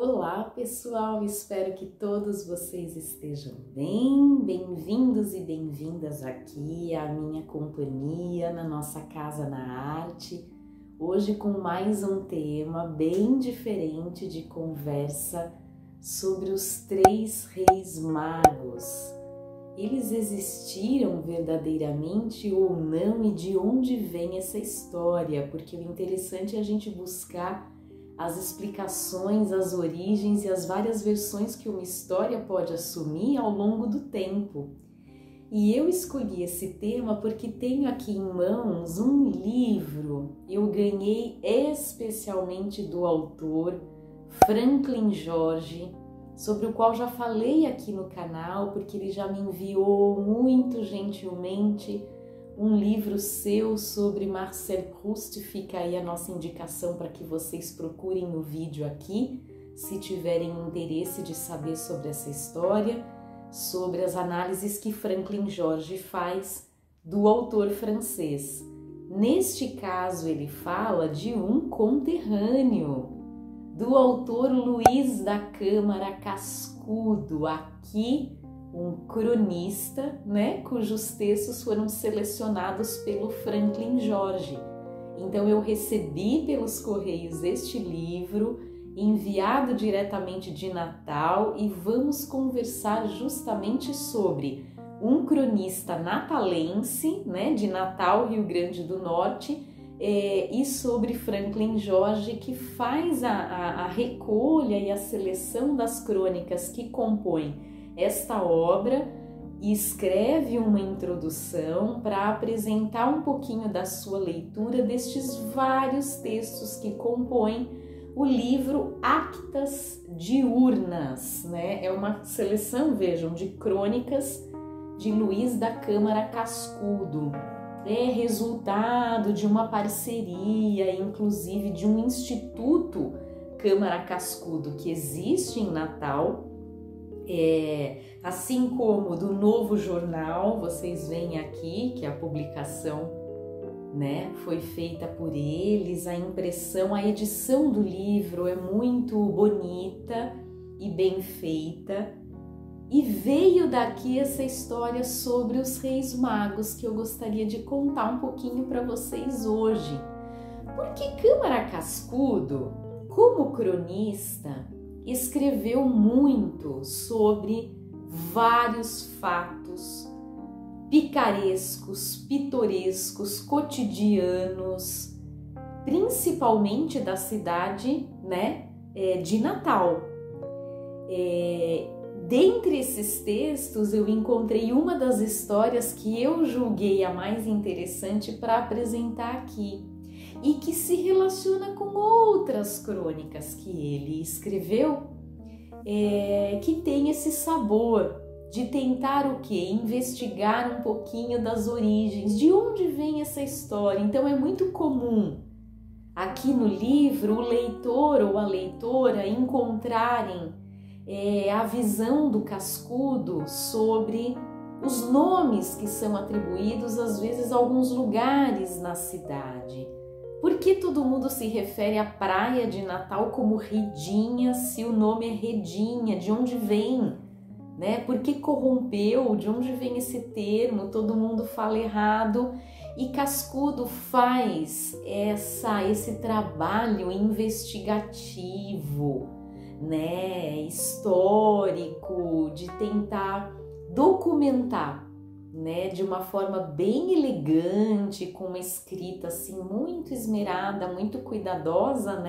Olá pessoal, espero que todos vocês estejam bem, bem-vindos e bem-vindas aqui à minha companhia na nossa Casa na Arte, hoje com mais um tema bem diferente de conversa sobre os três reis magos. Eles existiram verdadeiramente ou não e de onde vem essa história? Porque o interessante é a gente buscar as explicações, as origens e as várias versões que uma história pode assumir ao longo do tempo. E eu escolhi esse tema porque tenho aqui em mãos um livro, eu ganhei especialmente do autor Franklin Jorge, sobre o qual já falei aqui no canal, porque ele já me enviou muito gentilmente um livro seu sobre Marcel Proust. Fica aí a nossa indicação para que vocês procurem o vídeo aqui, se tiverem interesse de saber sobre essa história, sobre as análises que Franklin Jorge faz do autor francês. Neste caso, ele fala de um conterrâneo do autor Luís da Câmara Cascudo, aqui um cronista, cujos textos foram selecionados pelo Franklin Jorge. Então eu recebi pelos correios este livro, enviado diretamente de Natal, e vamos conversar justamente sobre um cronista natalense, de Natal, Rio Grande do Norte, e sobre Franklin Jorge, que faz a recolha e a seleção das crônicas que compõem esta obra e escreve uma introdução para apresentar um pouquinho da sua leitura destes vários textos que compõem o livro Actas Diurnas, É uma seleção, vejam, de crônicas de Luís da Câmara Cascudo. É resultado de uma parceria, inclusive de um instituto Câmara Cascudo que existe em Natal, assim como do Novo Jornal. Vocês veem aqui que a publicação foi feita por eles, a impressão, a edição do livro é muito bonita e bem feita. E veio daqui essa história sobre os Reis Magos que eu gostaria de contar um pouquinho para vocês hoje. Porque Câmara Cascudo, como cronista, escreveu muito sobre vários fatos picarescos, pitorescos, cotidianos, principalmente da cidade, de Natal. Dentre esses textos, eu encontrei uma das histórias que eu julguei a mais interessante para apresentar aqui e que se relaciona com outras crônicas que ele escreveu, que tem esse sabor de tentar o quê? Investigar um pouquinho das origens, de onde vem essa história. Então é muito comum aqui no livro o leitor ou a leitora encontrarem a visão do Cascudo sobre os nomes que são atribuídos às vezes a alguns lugares na cidade. Por que todo mundo se refere à praia de Natal como Redinha, se o nome é Redinha? De onde vem? Por que corrompeu? De onde vem esse termo? Todo mundo fala errado. E Cascudo faz esse trabalho investigativo, histórico, de tentar documentar, de uma forma bem elegante, com uma escrita assim muito esmerada, muito cuidadosa,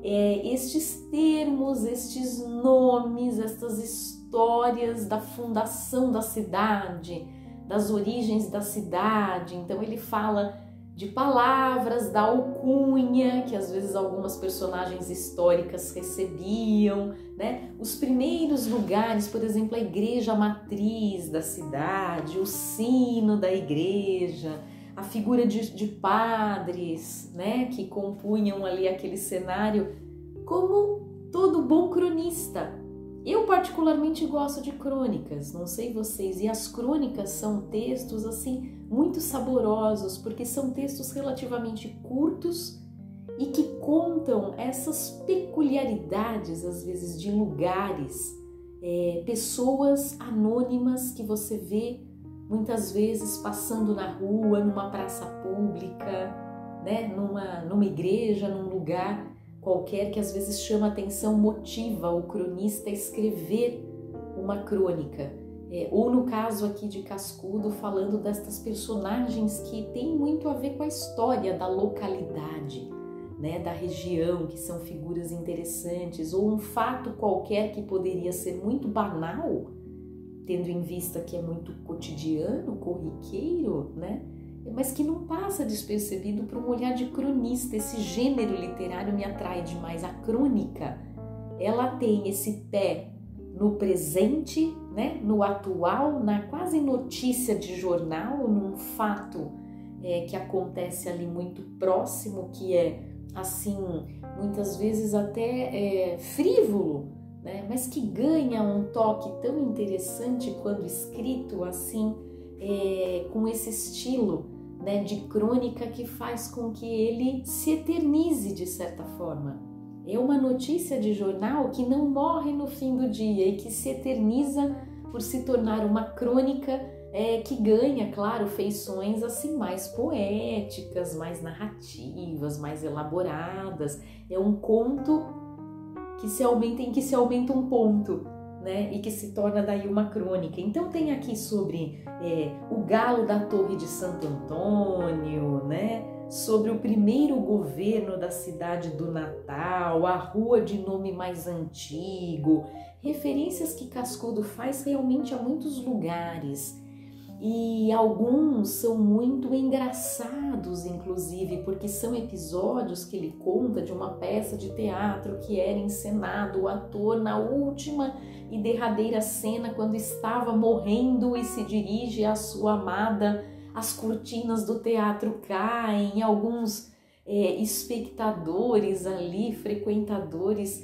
estes termos, estes nomes, estas histórias da fundação da cidade, das origens da cidade. Então ele fala de palavras da alcunha que às vezes algumas personagens históricas recebiam, Os primeiros lugares, por exemplo, a igreja matriz da cidade, o sino da igreja, a figura de padres, que compunham ali aquele cenário, como todo bom cronista. Eu particularmente gosto de crônicas, não sei vocês, e as crônicas são textos assim muito saborosos, porque são textos relativamente curtos e que contam essas peculiaridades, às vezes, de lugares, pessoas anônimas que você vê muitas vezes passando na rua, numa praça pública, né? numa igreja, num lugar qualquer que às vezes chama atenção, motiva o cronista a escrever uma crônica. Ou no caso aqui de Cascudo, falando destas personagens que têm muito a ver com a história da localidade, né, da região, que são figuras interessantes, ou um fato qualquer que poderia ser muito banal, tendo em vista que é muito cotidiano, corriqueiro, né, mas que não passa despercebido para um olhar de cronista. Esse gênero literário me atrai demais. A crônica, ela tem esse pé no presente, né, no atual, na quase notícia de jornal, num fato que acontece ali muito próximo, que é assim, muitas vezes até frívolo, né, mas que ganha um toque tão interessante quando escrito assim, com esse estilo, né, de crônica que faz com que ele se eternize de certa forma. É uma notícia de jornal que não morre no fim do dia e que se eterniza por se tornar uma crônica que ganha, claro, feições assim mais poéticas, mais narrativas, mais elaboradas. É um conto em que se aumenta um ponto, né? E que se torna daí uma crônica. Então tem aqui sobre o galo da Torre de Santo Antônio, né? Sobre o primeiro governo da cidade do Natal, a rua de nome mais antigo, referências que Cascudo faz realmente a muitos lugares. E alguns são muito engraçados, inclusive, porque são episódios que ele conta de uma peça de teatro que era encenado, o ator na última e derradeira cena, quando estava morrendo e se dirige à sua amada, as cortinas do teatro caem, alguns espectadores ali, frequentadores,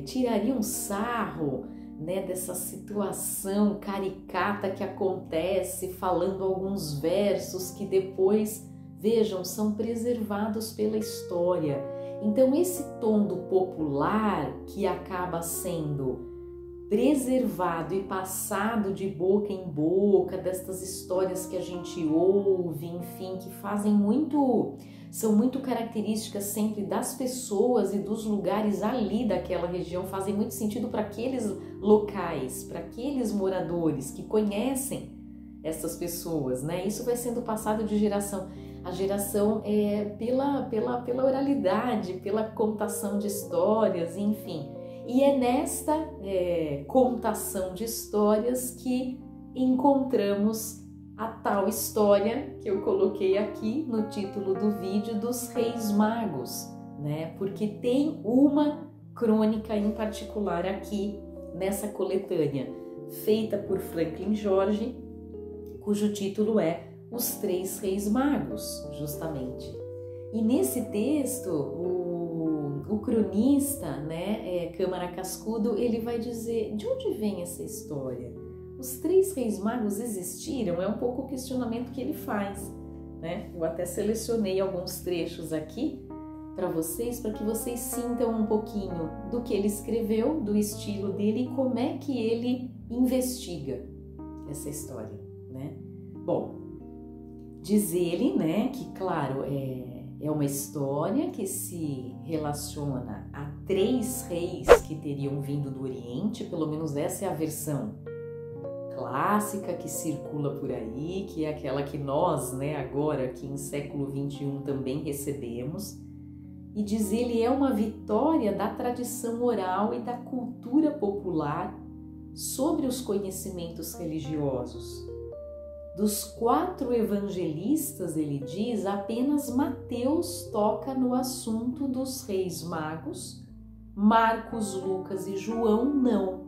tirariam sarro, né, dessa situação caricata que acontece, falando alguns versos que depois, vejam, são preservados pela história. Então esse tom do popular que acaba sendo preservado e passado de boca em boca, destas histórias que a gente ouve, enfim, que são muito características sempre das pessoas e dos lugares ali daquela região, fazem muito sentido para aqueles locais, para aqueles moradores que conhecem essas pessoas, né? Isso vai sendo passado de geração a geração pela oralidade, pela contação de histórias, enfim. E é nesta contação de histórias que encontramos a tal história que eu coloquei aqui no título do vídeo dos Reis Magos, né? Porque tem uma crônica em particular aqui nessa coletânea, feita por Franklin Jorge, cujo título é Os Três Reis Magos, justamente. E nesse texto, o cronista, né, Câmara Cascudo, ele vai dizer de onde vem essa história. Os três reis magos existiram? É um pouco o questionamento que ele faz, né? Eu até selecionei alguns trechos aqui para vocês, para que vocês sintam um pouquinho do que ele escreveu, do estilo dele e como é que ele investiga essa história, né? Bom, diz ele, né, que claro, é uma história que se relaciona a três reis que teriam vindo do Oriente, pelo menos essa é a versão clássica que circula por aí, que é aquela que nós, né, agora aqui em século XXI também recebemos. E diz ele, é uma vitória da tradição oral e da cultura popular sobre os conhecimentos religiosos. Dos 4 evangelistas, ele diz, apenas Mateus toca no assunto dos reis magos, Marcos, Lucas e João não.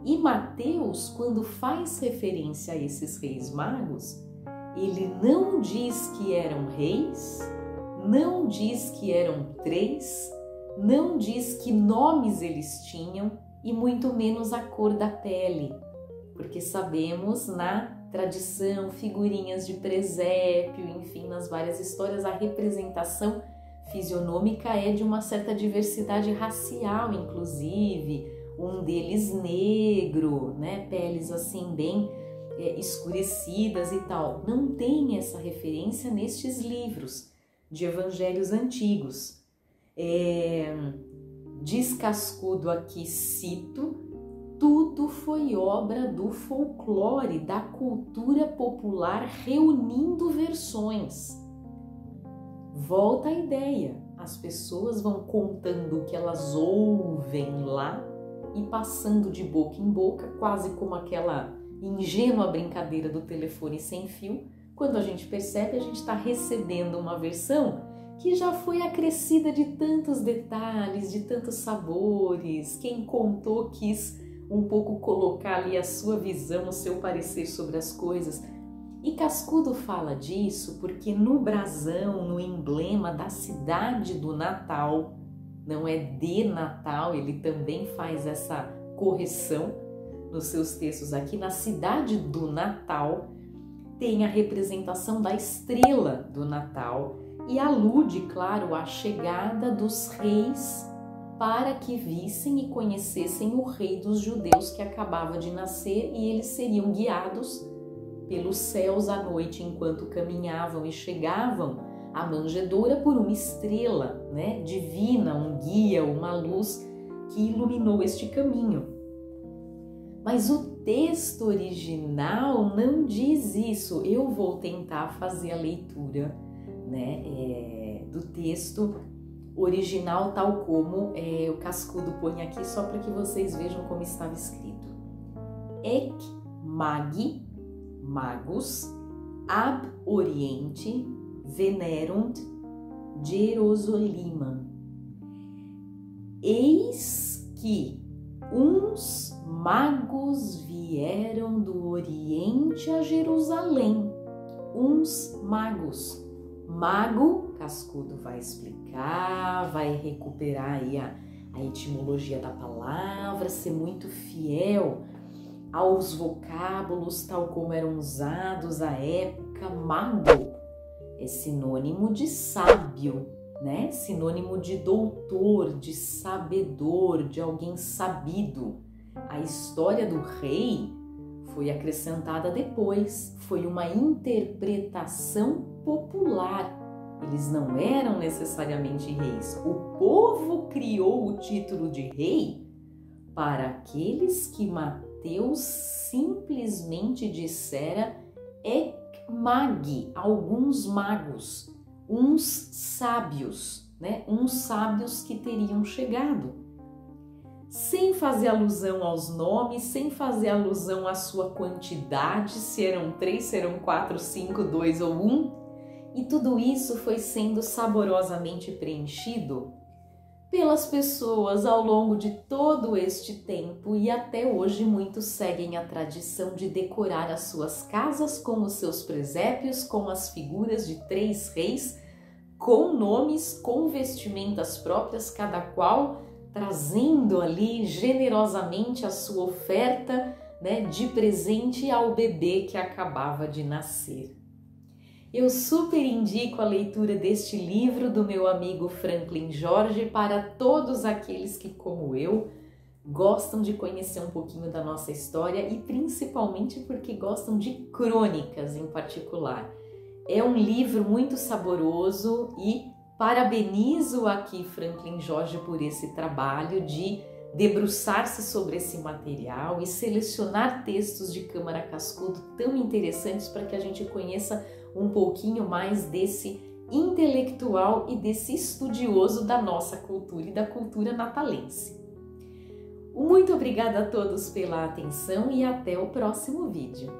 E Mateus, quando faz referência a esses reis magos, ele não diz que eram reis, não diz que eram 3, não diz que nomes eles tinham e muito menos a cor da pele, porque sabemos na tradição, figurinhas de presépio, enfim, nas várias histórias, a representação fisionômica é de uma certa diversidade racial, inclusive, um deles negro, né? Peles assim bem escurecidas e tal. Não tem essa referência nestes livros de evangelhos antigos. Diz Cascudo aqui, cito: tudo foi obra do folclore, da cultura popular, reunindo versões. Volta a ideia, as pessoas vão contando o que elas ouvem lá e passando de boca em boca, quase como aquela ingênua brincadeira do telefone sem fio. Quando a gente percebe, a gente está recebendo uma versão que já foi acrescida de tantos detalhes, de tantos sabores. Quem contou quis um pouco colocar ali a sua visão, o seu parecer sobre as coisas. E Cascudo fala disso porque no brasão, no emblema da cidade do Natal, não é de Natal, ele também faz essa correção nos seus textos aqui, na cidade do Natal tem a representação da estrela do Natal e alude, claro, à chegada dos reis para que vissem e conhecessem o rei dos judeus que acabava de nascer, e eles seriam guiados pelos céus à noite enquanto caminhavam e chegavam à manjedoura por uma estrela, né, divina, um guia, uma luz que iluminou este caminho. Mas o texto original não diz isso. Eu vou tentar fazer a leitura, né, do texto original tal como o Cascudo põe aqui, só para que vocês vejam como estava escrito. Ec magi, magos, ab oriente, venerunt Jerusalema. Eis que uns magos vieram do Oriente a Jerusalém. Uns magos. Mago, Cascudo vai explicar, vai recuperar aí a etimologia da palavra, ser muito fiel aos vocábulos tal como eram usados à época. Mago é sinônimo de sábio, né? Sinônimo de doutor, de sabedor, de alguém sabido. A história do rei foi acrescentada depois, foi uma interpretação popular. Eles não eram necessariamente reis. O povo criou o título de rei para aqueles que Mateus simplesmente dissera ekmagi, alguns magos, uns sábios, né? Uns sábios que teriam chegado. Sem fazer alusão aos nomes, sem fazer alusão à sua quantidade, se eram 3, se eram 4, 5, 2 ou 1. E tudo isso foi sendo saborosamente preenchido pelas pessoas ao longo de todo este tempo, e até hoje muitos seguem a tradição de decorar as suas casas com os seus presépios, com as figuras de 3 reis, com nomes, com vestimentas próprias, cada qual trazendo ali generosamente a sua oferta, né, de presente ao bebê que acabava de nascer. Eu super indico a leitura deste livro do meu amigo Franklin Jorge para todos aqueles que, como eu, gostam de conhecer um pouquinho da nossa história e principalmente porque gostam de crônicas em particular. É um livro muito saboroso e parabenizo aqui Franklin Jorge por esse trabalho de debruçar-se sobre esse material e selecionar textos de Câmara Cascudo tão interessantes para que a gente conheça um pouquinho mais desse intelectual e desse estudioso da nossa cultura e da cultura natalense. Muito obrigada a todos pela atenção e até o próximo vídeo.